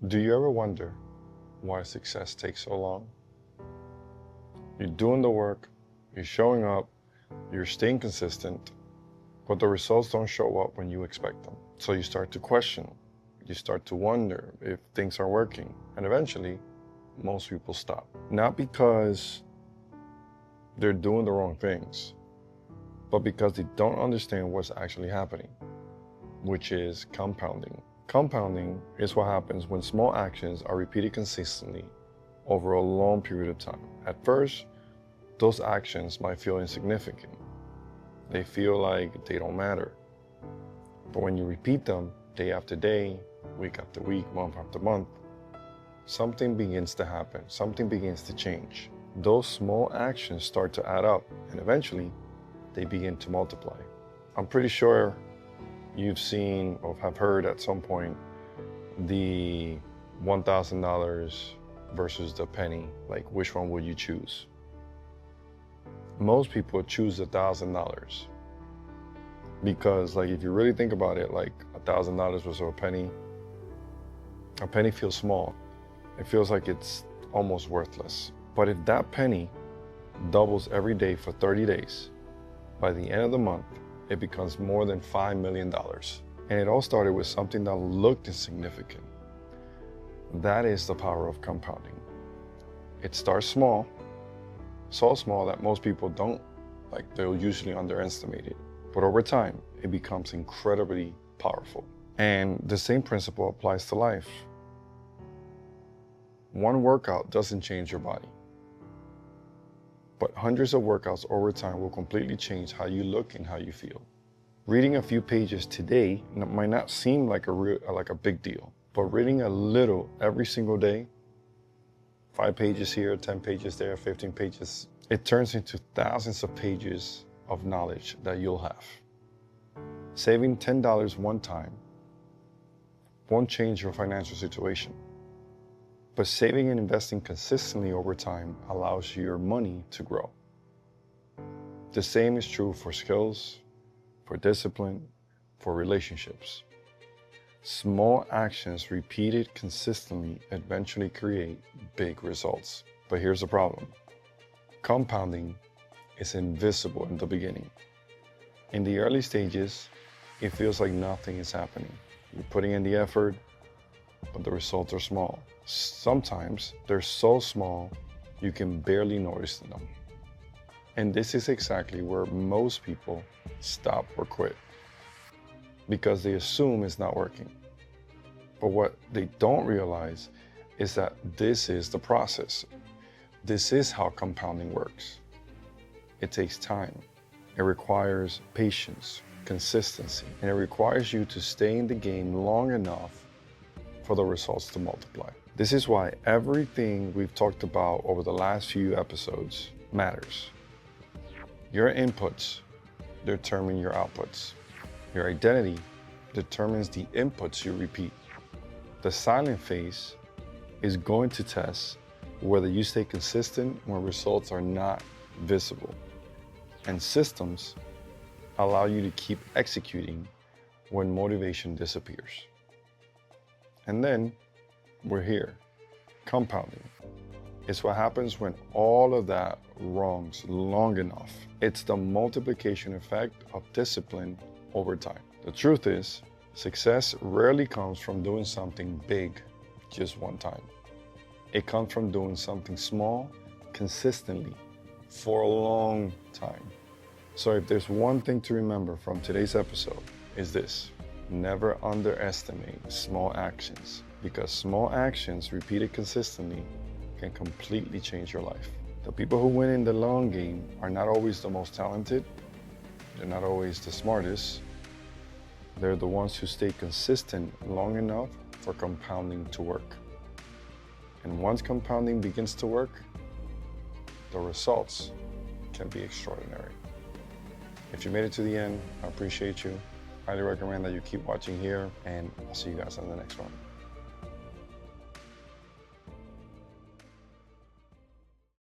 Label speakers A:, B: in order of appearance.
A: Do you ever wonder why success takes so long? You're doing the work, you're showing up, you're staying consistent, but the results don't show up when you expect them. So you start to question, you start to wonder if things are working, and eventually, most people stop. Not because they're doing the wrong things, but because they don't understand what's actually happening, which is compounding. Compounding is what happens when small actions are repeated consistently over a long period of time. At first, those actions might feel insignificant. They feel like they don't matter. But when you repeat them day after day, week after week, month after month, something begins to happen, something begins to change. Those small actions start to add up, and eventually, they begin to multiply. I'm pretty sure you've seen or have heard at some point the $1,000 versus the penny, like which one would you choose? Most people choose $1,000 because, like, if you really think about it, like $1,000 versus a penny feels small. It feels like it's almost worthless. But if that penny doubles every day for 30 days, by the end of the month, it becomes more than $5 million. And it all started with something that looked insignificant. That is the power of compounding. It starts small, so small that most people they'll usually underestimate it. But over time, it becomes incredibly powerful. And the same principle applies to life. One workout doesn't change your body, but hundreds of workouts over time will completely change how you look and how you feel. Reading a few pages today might not seem like a big deal, but reading a little every single day, 5 pages here, 10 pages there, 15 pages, it turns into thousands of pages of knowledge that you'll have. Saving $10 one time won't change your financial situation, but saving and investing consistently over time allows your money to grow. The same is true for skills, for discipline, for relationships. Small actions repeated consistently eventually create big results. But here's the problem. Compounding is invisible in the beginning. In the early stages, it feels like nothing is happening. You're putting in the effort, but the results are small. Sometimes they're so small, you can barely notice them. And this is exactly where most people stop or quit, because they assume it's not working. But what they don't realize is that this is the process. This is how compounding works. It takes time. It requires patience, consistency, and it requires you to stay in the game long enough for the results to multiply. This is why everything we've talked about over the last few episodes matters. Your inputs determine your outputs. Your identity determines the inputs you repeat. The silent phase is going to test whether you stay consistent when results are not visible. And systems allow you to keep executing when motivation disappears. And then we're here, compounding. It's what happens when all of that runs long enough. It's the multiplication effect of discipline over time. The truth is, success rarely comes from doing something big just one time. It comes from doing something small, consistently, for a long time. So if there's one thing to remember from today's episode, is this: never underestimate small actions, because small actions repeated consistently can completely change your life. The people who win in the long game are not always the most talented, they're not always the smartest. They're the ones who stay consistent long enough for compounding to work. And once compounding begins to work, the results can be extraordinary. If you made it to the end, I appreciate you. Highly recommend that you keep watching here, and I'll see you guys on the next one.